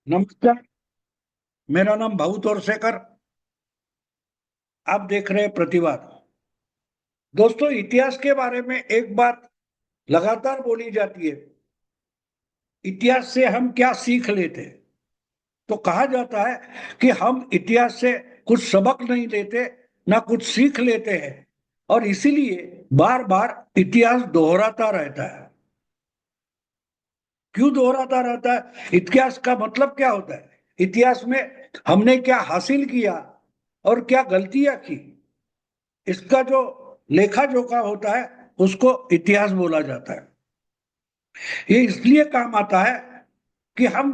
नमस्कार। मेरा नाम भाऊ तोरसेकर। आप देख रहे हैं प्रतिवाद। दोस्तों, इतिहास के बारे में एक बात लगातार बोली जाती है। इतिहास से हम क्या सीख लेते हैं? तो कहा जाता है कि हम इतिहास से कुछ सबक नहीं लेते, ना कुछ सीख लेते हैं, और इसीलिए बार बार इतिहास दोहराता रहता है। क्यों दोहराता रहता है? इतिहास का मतलब क्या होता है? इतिहास में हमने क्या हासिल किया और क्या गलतियां की, इसका जो लेखा जोखा होता है उसको इतिहास बोला जाता है। ये इसलिए काम आता है कि हम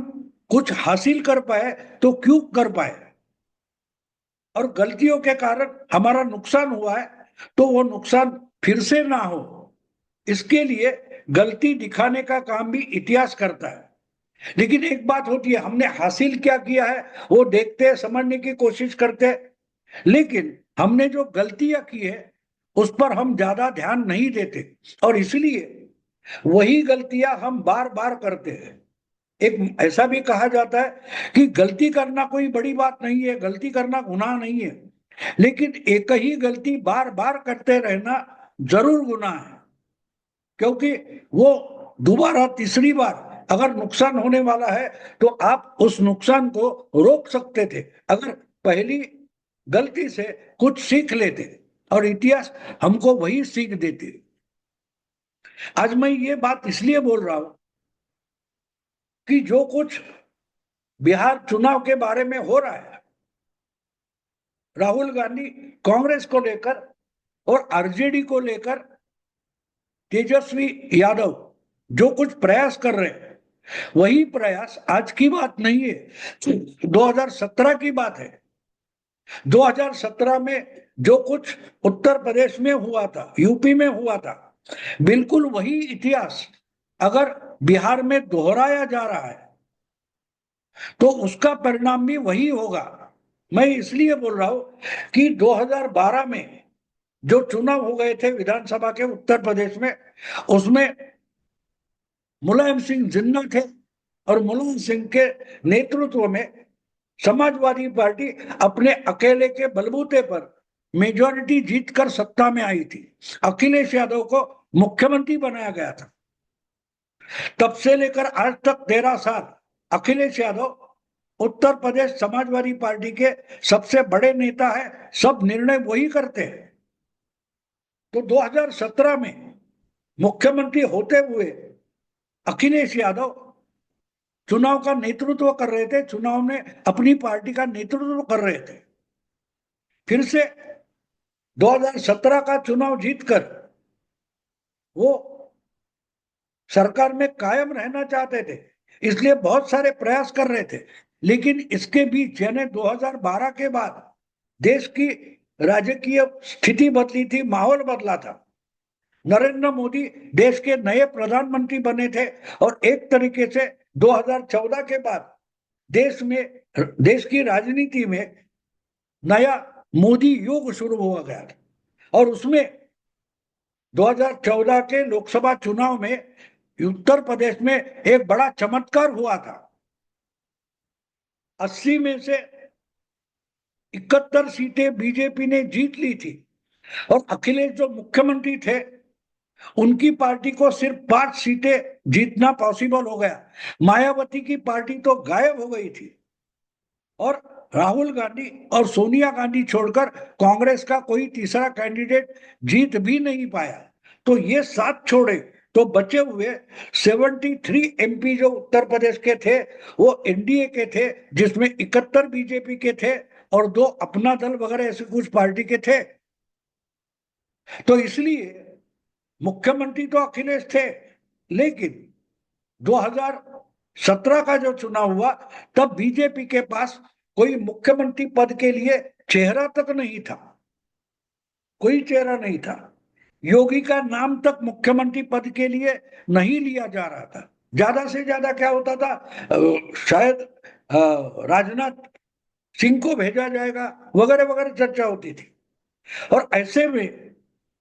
कुछ हासिल कर पाए तो क्यों कर पाए, और गलतियों के कारण हमारा नुकसान हुआ है तो वो नुकसान फिर से ना हो, इसके लिए गलती दिखाने का काम भी इतिहास करता है। लेकिन एक बात होती है, हमने हासिल क्या किया है वो देखते समझने की कोशिश करते, लेकिन हमने जो गलतियां की है उस पर हम ज्यादा ध्यान नहीं देते, और इसलिए वही गलतियां हम बार बार करते हैं। एक ऐसा भी कहा जाता है कि गलती करना कोई बड़ी बात नहीं है, गलती करना गुनाह नहीं है, लेकिन एक ही गलती बार बार करते रहना जरूर गुनाह है। क्योंकि वो दोबारा तीसरी बार अगर नुकसान होने वाला है तो आप उस नुकसान को रोक सकते थे अगर पहली गलती से कुछ सीख लेते, और इतिहास हमको वही सीख देती। आज मैं ये बात इसलिए बोल रहा हूं कि जो कुछ बिहार चुनाव के बारे में हो रहा है, राहुल गांधी कांग्रेस को लेकर और आरजेडी को लेकर, तेजस्वी यादव जो कुछ प्रयास कर रहे हैं, वही प्रयास आज की बात नहीं है, 2017 की बात है। 2017 में जो कुछ उत्तर प्रदेश में हुआ था, यूपी में हुआ था, बिल्कुल वही इतिहास अगर बिहार में दोहराया जा रहा है तो उसका परिणाम भी वही होगा। मैं इसलिए बोल रहा हूं कि 2012 में जो चुनाव हो गए थे विधानसभा के उत्तर प्रदेश में, उसमें मुलायम सिंह जिन्ना थे, और मुलायम सिंह के नेतृत्व में समाजवादी पार्टी अपने अकेले के बलबूते पर मेजोरिटी जीतकर सत्ता में आई थी। अखिलेश यादव को मुख्यमंत्री बनाया गया था। तब से लेकर आज तक 13 साल अखिलेश यादव उत्तर प्रदेश समाजवादी पार्टी के सबसे बड़े नेता है, सब निर्णय वही करते हैं। तो 2017 में मुख्यमंत्री होते हुए अखिलेश यादव चुनाव का नेतृत्व कर रहे थे, चुनाव में अपनी पार्टी का नेतृत्व कर रहे थे। फिर से 2017 का चुनाव जीतकर वो सरकार में कायम रहना चाहते थे, इसलिए बहुत सारे प्रयास कर रहे थे। लेकिन इसके बीच यानी 2012 के बाद देश की राजकीय स्थिति बदली थी, माहौल बदला था। नरेंद्र मोदी देश के नए प्रधानमंत्री बने थे, और एक तरीके से 2014 के बाद देश में, देश की राजनीति में नया मोदी युग शुरू हुआ गया था। और उसमें 2014 के लोकसभा चुनाव में उत्तर प्रदेश में एक बड़ा चमत्कार हुआ था। 80 में से 71 सीटें बीजेपी ने जीत ली थी, और अखिलेश जो मुख्यमंत्री थे उनकी पार्टी को सिर्फ 5 सीटें जीतना पॉसिबल हो गया। मायावती की पार्टी तो गायब हो गई थी, और राहुल गांधी और सोनिया गांधी छोड़कर कांग्रेस का कोई तीसरा कैंडिडेट जीत भी नहीं पाया। तो ये साथ छोड़े तो बचे हुए 73 एमपी जो उत्तर प्रदेश के थे वो एनडीए के थे, जिसमें 71 बीजेपी के थे और 2 अपना दल वगैरह ऐसे कुछ पार्टी के थे। तो इसलिए मुख्यमंत्री तो अखिलेश थे, लेकिन 2017 का जो चुनाव हुआ तब बीजेपी के पास कोई मुख्यमंत्री पद के लिए चेहरा तक नहीं था, कोई चेहरा नहीं था। योगी का नाम तक मुख्यमंत्री पद के लिए नहीं लिया जा रहा था। ज्यादा से ज्यादा क्या होता था, शायद राजनाथ सिंह को भेजा जाएगा वगैरह वगैरह चर्चा होती थी। और ऐसे में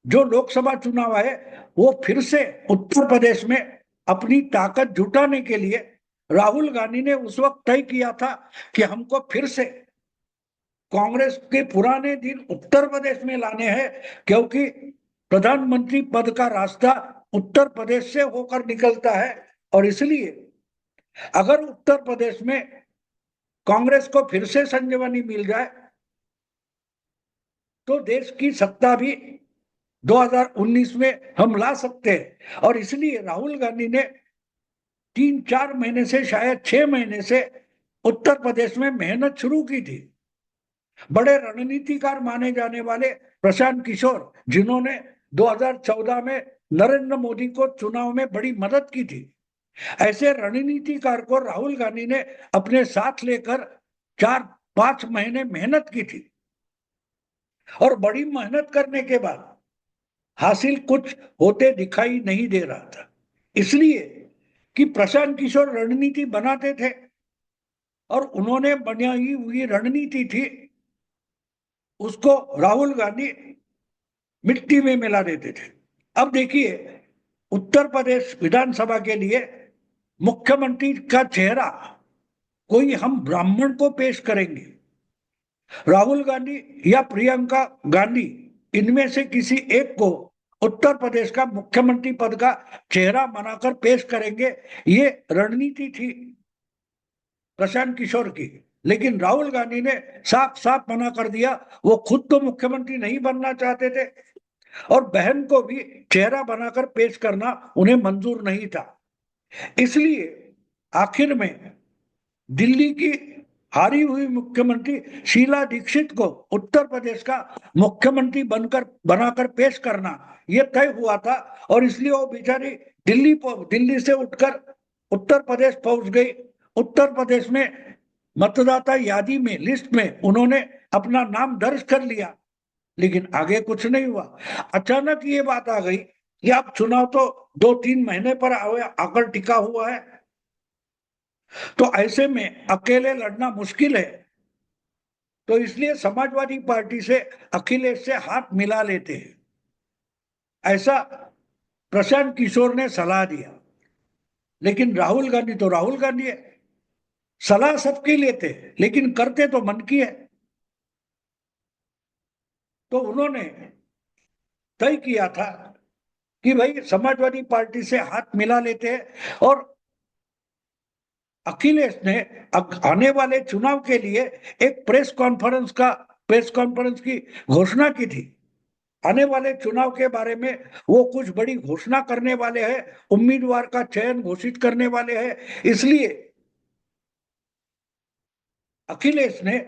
जो लोकसभा चुनाव आए वो फिर से उत्तर प्रदेश में अपनी ताकत जुटाने के लिए राहुल गांधी ने उस वक्त तय किया था कि हमको फिर से कांग्रेस के पुराने दिन उत्तर प्रदेश में लाने हैं, क्योंकि प्रधानमंत्री पद का रास्ता उत्तर प्रदेश से होकर निकलता है। और इसलिए अगर उत्तर प्रदेश में कांग्रेस को फिर से संजीवनी मिल जाए तो देश की सत्ता भी 2019 में हम ला सकते हैं। और इसलिए राहुल गांधी ने 3-4 महीने से, शायद 6 महीने से उत्तर प्रदेश में मेहनत शुरू की थी। बड़े रणनीतिकार माने जाने वाले प्रशांत किशोर, जिन्होंने 2014 में नरेंद्र मोदी को चुनाव में बड़ी मदद की थी, ऐसे रणनीतिकार को राहुल गांधी ने अपने साथ लेकर 4-5 महीने मेहनत की थी। और बड़ी मेहनत करने के बाद हासिल कुछ होते दिखाई नहीं दे रहा था, इसलिए कि प्रशांत किशोर रणनीति बनाते थे और उन्होंने बनाई हुई रणनीति थी, उसको राहुल गांधी मिट्टी में मिला देते थे। अब देखिए, उत्तर प्रदेश विधानसभा के लिए मुख्यमंत्री का चेहरा कोई हम ब्राह्मण को पेश करेंगे, राहुल गांधी या प्रियंका गांधी, इनमें से किसी एक को उत्तर प्रदेश का मुख्यमंत्री पद का चेहरा बनाकर पेश करेंगे, ये रणनीति थी प्रशांत किशोर की। लेकिन राहुल गांधी ने साफ साफ मना कर दिया, वो खुद तो मुख्यमंत्री नहीं बनना चाहते थे और बहन को भी चेहरा बनाकर पेश करना उन्हें मंजूर नहीं था। इसलिए आखिर में दिल्ली की हारी हुई मुख्यमंत्री शीला दीक्षित को उत्तर प्रदेश का मुख्यमंत्री बनाकर पेश करना यह तय हुआ था। और इसलिए वो बेचारी दिल्ली से उठकर उत्तर प्रदेश पहुंच गई। उत्तर प्रदेश में मतदाता यादी में, लिस्ट में उन्होंने अपना नाम दर्ज कर लिया, लेकिन आगे कुछ नहीं हुआ। अचानक ये बात आ गई कि अब चुनाव तो 2-3 महीने पर आकर टिका हुआ है, तो ऐसे में अकेले लड़ना मुश्किल है। तो इसलिए समाजवादी पार्टी से अखिलेश से हाथ मिला लेते हैं, ऐसा प्रशांत किशोर ने सलाह दिया। लेकिन राहुल गांधी तो राहुल गांधी है, सलाह सबकी लेते लेकिन करते तो मन की है। तो उन्होंने तय किया था कि भाई समाजवादी पार्टी से हाथ मिला लेते हैं। और अखिलेश ने आने वाले चुनाव के लिए एक प्रेस कॉन्फ्रेंस की घोषणा की थी। आने वाले चुनाव के बारे में वो कुछ बड़ी घोषणा करने वाले हैं, उम्मीदवार का चयन घोषित करने वाले हैं। इसलिए अखिलेश ने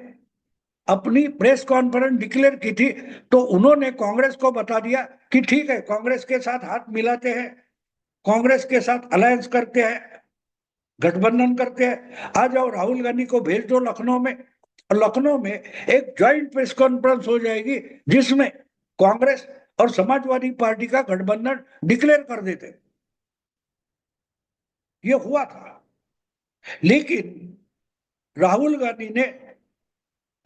अपनी प्रेस कॉन्फ्रेंस डिक्लेयर की थी, तो उन्होंने कांग्रेस को बता दिया कि ठीक है, कांग्रेस के साथ हाथ मिलाते हैं, कांग्रेस के साथ अलायंस करते हैं, गठबंधन करते हैं, आ जाओ राहुल गांधी को भेज दो लखनऊ में। और लखनऊ में एक ज्वाइंट प्रेस कॉन्फ्रेंस हो जाएगी जिसमें कांग्रेस और समाजवादी पार्टी का गठबंधन डिक्लेयर कर देते। ये हुआ था, लेकिन राहुल गांधी ने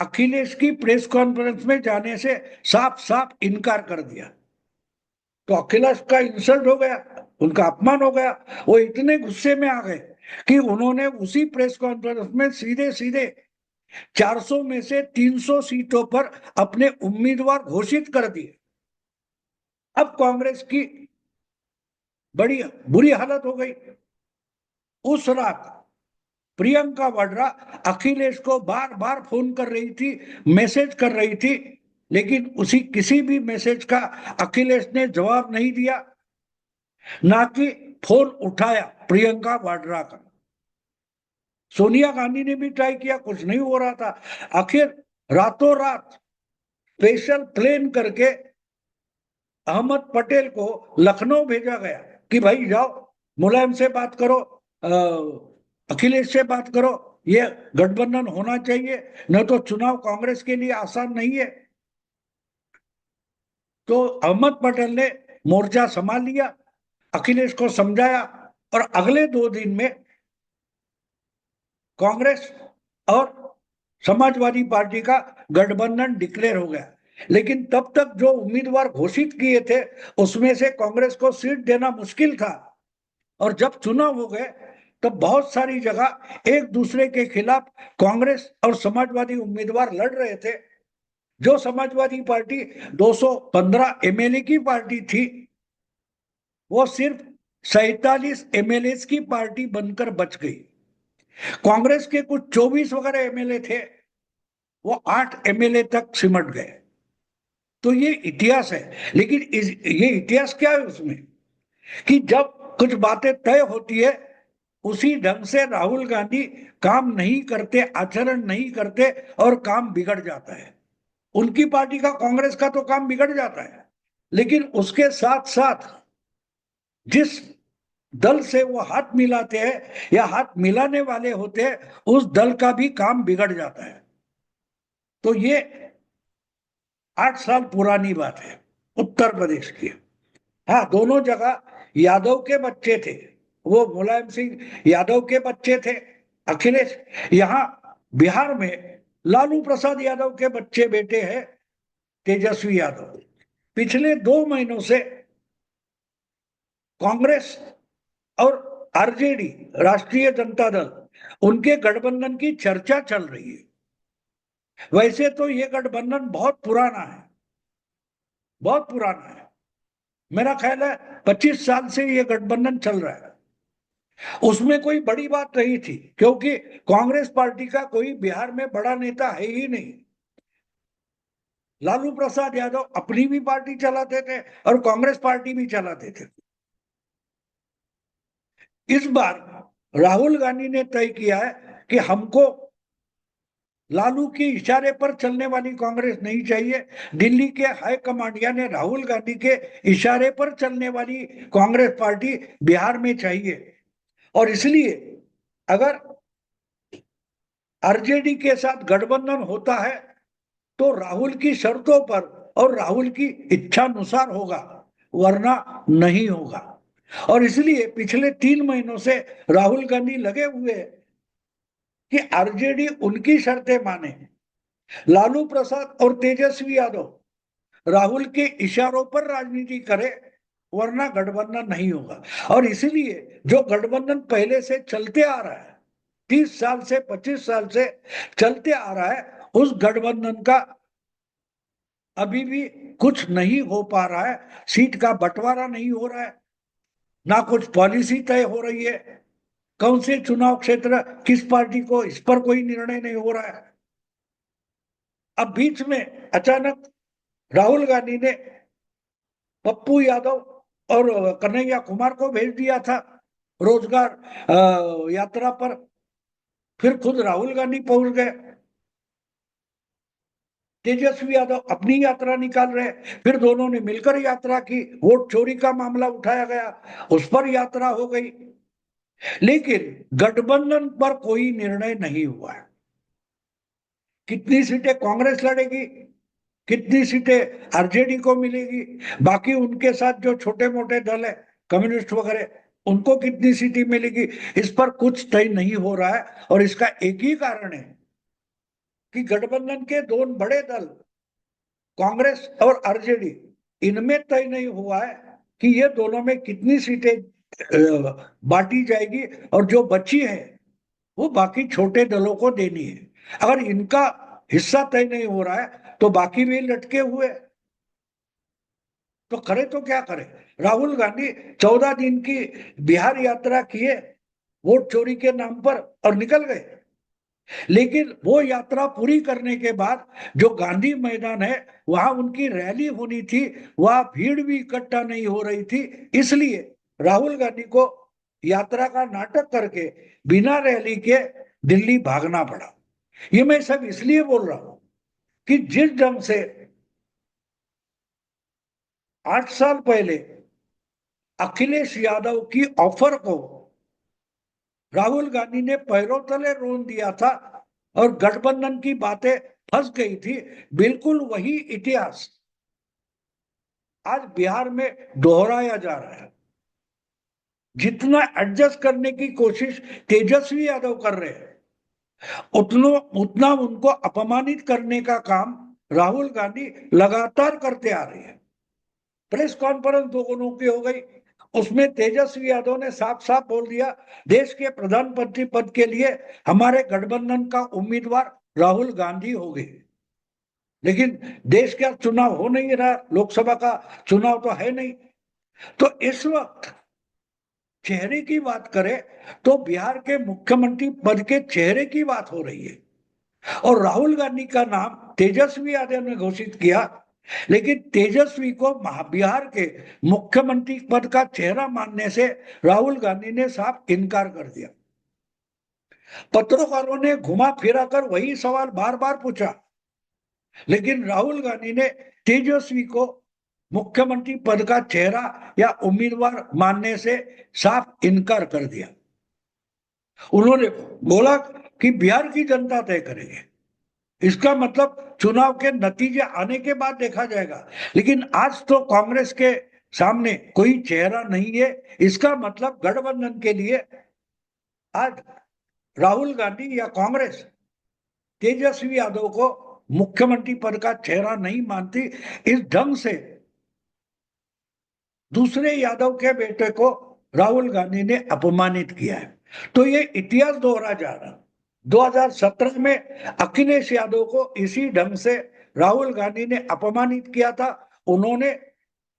अखिलेश की प्रेस कॉन्फ्रेंस में जाने से साफ साफ इनकार कर दिया। तो अखिलेश का इंसल्ट हो गया, उनका अपमान हो गया। वो इतने गुस्से में आ गए कि उन्होंने उसी प्रेस कॉन्फ्रेंस में सीधे सीधे 400 में से 300 सीटों पर अपने उम्मीदवार घोषित कर दिए। अब कांग्रेस की बड़ी बुरी हालत हो गई। उस रात प्रियंका वाड्रा अखिलेश को बार बार फोन कर रही थी, मैसेज कर रही थी, लेकिन किसी भी मैसेज का अखिलेश ने जवाब नहीं दिया, ना कि फोन उठाया प्रियंका वाड्रा का। सोनिया गांधी ने भी ट्राई किया, कुछ नहीं हो रहा था। आखिर रातों रात स्पेशल प्लेन करके अहमद पटेल को लखनऊ भेजा गया कि भाई जाओ, मुलायम से बात करो, अखिलेश से बात करो, ये गठबंधन होना चाहिए, न तो चुनाव कांग्रेस के लिए आसान नहीं है। तो अहमद पटेल ने मोर्चा संभाल लिया, अखिलेश को समझाया और अगले 2 दिन में कांग्रेस और समाजवादी पार्टी का गठबंधन डिक्लेयर हो गया। लेकिन तब तक जो उम्मीदवार घोषित किए थे उसमें से कांग्रेस को सीट देना मुश्किल था। और जब चुनाव हो गए तो बहुत सारी जगह एक दूसरे के खिलाफ कांग्रेस और समाजवादी उम्मीदवार लड़ रहे थे। जो समाजवादी पार्टी 215 एमएलए की पार्टी थी, वो सिर्फ 47 एमएलए की पार्टी बनकर बच गई। कांग्रेस के कुछ 24 वगैरह एमएलए थे, वो 8 एमएलए तक सिमट गए। तो ये इतिहास है। लेकिन ये इतिहास क्या है उसमें, कि जब कुछ बातें तय होती है उसी ढंग से राहुल गांधी काम नहीं करते, आचरण नहीं करते और काम बिगड़ जाता है। उनकी पार्टी का, कांग्रेस का तो काम बिगड़ जाता है, लेकिन उसके साथ साथ जिस दल से वो हाथ मिलाते हैं या हाथ मिलाने वाले होते हैं, उस दल का भी काम बिगड़ जाता है। तो ये 8 साल पुरानी बात है उत्तर प्रदेश की। हाँ, दोनों जगह यादव के बच्चे थे, वो मुलायम सिंह यादव के बच्चे थे अखिलेश। यहाँ बिहार में लालू प्रसाद यादव के बच्चे बेटे हैं तेजस्वी यादव। पिछले 2 महीनों से कांग्रेस और आरजेडी, राष्ट्रीय जनता दल, उनके गठबंधन की चर्चा चल रही है। वैसे तो ये गठबंधन बहुत पुराना है, बहुत पुराना है। मेरा ख्याल है 25 साल से ये गठबंधन चल रहा है। उसमें कोई बड़ी बात नहीं थी, क्योंकि कांग्रेस पार्टी का कोई बिहार में बड़ा नेता है ही नहीं। लालू प्रसाद यादव अपनी भी पार्टी चलाते थे और कांग्रेस पार्टी भी चलाते थे। इस बार राहुल गांधी ने तय किया है कि हमको लालू के इशारे पर चलने वाली कांग्रेस नहीं चाहिए। दिल्ली के हाई कमांड यानी राहुल गांधी के इशारे पर चलने वाली कांग्रेस पार्टी बिहार में चाहिए। और इसलिए अगर आरजेडी के साथ गठबंधन होता है तो राहुल की शर्तों पर और राहुल की इच्छा अनुसार होगा, वरना नहीं होगा। और इसलिए पिछले 3 महीनों से राहुल गांधी लगे हुए हैं कि आरजेडी उनकी शर्तें माने, लालू प्रसाद और तेजस्वी यादव राहुल के इशारों पर राजनीति करे, वरना गठबंधन नहीं होगा। और इसलिए जो गठबंधन पहले से चलते आ रहा है, 30 साल से 25 साल से चलते आ रहा है, उस गठबंधन का अभी भी कुछ नहीं हो पा रहा है। सीट का बंटवारा नहीं हो रहा है, ना कुछ पॉलिसी तय हो रही है, कौन से चुनाव क्षेत्र किस पार्टी को, इस पर कोई निर्णय नहीं हो रहा है। अब बीच में अचानक राहुल गांधी ने पप्पू यादव और कन्हैया कुमार को भेज दिया था रोजगार यात्रा पर, फिर खुद राहुल गांधी पहुंच गए। तेजस्वी यादव अपनी यात्रा निकाल रहे, फिर दोनों ने मिलकर यात्रा की। वोट चोरी का मामला उठाया गया, उस पर यात्रा हो गई। लेकिन गठबंधन पर कोई निर्णय नहीं हुआ है। कितनी सीटें कांग्रेस लड़ेगी, कितनी सीटें आरजेडी को मिलेगी, बाकी उनके साथ जो छोटे मोटे दल है कम्युनिस्ट वगैरह, उनको कितनी सीटें मिलेगी, इस पर कुछ तय नहीं हो रहा है। और इसका एक ही कारण है कि गठबंधन के दो बड़े दल कांग्रेस और आरजेडी, इनमें तय नहीं हुआ है कि ये दोनों में कितनी सीटें बांटी जाएगी, और जो बची है वो बाकी छोटे दलों को देनी है। अगर इनका हिस्सा तय नहीं हो रहा है तो बाकी भी लटके हुए, तो करे तो क्या करे। राहुल गांधी 14 दिन की बिहार यात्रा किए वोट चोरी के नाम पर और निकल गए। लेकिन वो यात्रा पूरी करने के बाद जो गांधी मैदान है वहां उनकी रैली होनी थी, वहां भीड़ भी इकट्ठा नहीं हो रही थी। इसलिए राहुल गांधी को यात्रा का नाटक करके बिना रैली के दिल्ली भागना पड़ा। ये मैं सब इसलिए बोल रहा हूं कि जिस ढंग से 8 साल पहले अखिलेश यादव की ऑफर को राहुल गांधी ने पैरों तले रोन दिया था और गठबंधन की बातें फंस गई थी, बिल्कुल वही इतिहास आज बिहार में दोहराया जा रहा है। जितना एडजस्ट करने की कोशिश तेजस्वी यादव कर रहे हैं, उतना उतना उनको अपमानित करने का काम राहुल गांधी लगातार करते आ रहे हैं। प्रेस कॉन्फ्रेंस दोनों की हो गई, उसमें तेजस्वी यादव ने साफ साफ बोल दिया देश के प्रधानमंत्री पद के लिए हमारे गठबंधन का उम्मीदवार राहुल गांधी होंगे। लेकिन देश का चुनाव हो नहीं रहा, लोकसभा का चुनाव तो है नहीं। तो इस वक्त चेहरे की बात करें तो बिहार के मुख्यमंत्री पद के चेहरे की बात हो रही है, और राहुल गांधी का नाम तेजस्वी यादव ने घोषित किया। लेकिन तेजस्वी को बिहार के मुख्यमंत्री पद का चेहरा मानने से राहुल गांधी ने साफ इनकार कर दिया। पत्रकारों ने घुमा फिरा कर वही सवाल बार बार पूछा, लेकिन राहुल गांधी ने तेजस्वी को मुख्यमंत्री पद का चेहरा या उम्मीदवार मानने से साफ इनकार कर दिया। उन्होंने बोला कि बिहार की जनता तय करेगी, इसका मतलब चुनाव के नतीजे आने के बाद देखा जाएगा। लेकिन आज तो कांग्रेस के सामने कोई चेहरा नहीं है, इसका मतलब गठबंधन के लिए आज राहुल गांधी या कांग्रेस तेजस्वी यादव को मुख्यमंत्री पद का चेहरा नहीं मानती। इस ढंग से दूसरे यादव के बेटे को राहुल गांधी ने अपमानित किया है। तो ये इतिहास दोहरा जा रहा। 2017 में अखिलेश यादव को इसी ढंग से राहुल गांधी ने अपमानित किया था। उन्होंने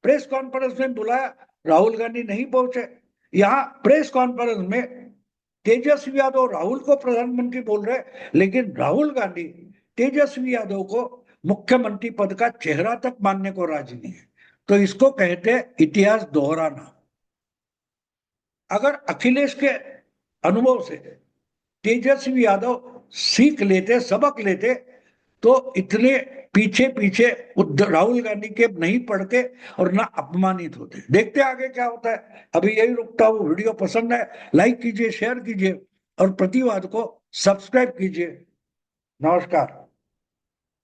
प्रेस कॉन्फ्रेंस में बुलाया, राहुल गांधी नहीं पहुंचे। यहाँ प्रेस कॉन्फ्रेंस में तेजस्वी यादव राहुल को प्रधानमंत्री बोल रहे, लेकिन राहुल गांधी तेजस्वी यादव को मुख्यमंत्री पद का चेहरा तक मानने को राजी नहीं है। तो इसको कहते हैं इतिहास दोहराना। अगर अखिलेश के अनुभव से तेजस्वी यादव सीख लेते, सबक लेते, तो इतने पीछे पीछे राहुल गांधी के नहीं पढ़ते और ना अपमानित होते। देखते आगे क्या होता है। अभी यही रुकता हूं। वीडियो पसंद है लाइक कीजिए, शेयर कीजिए और प्रतिवाद को सब्सक्राइब कीजिए। नमस्कार।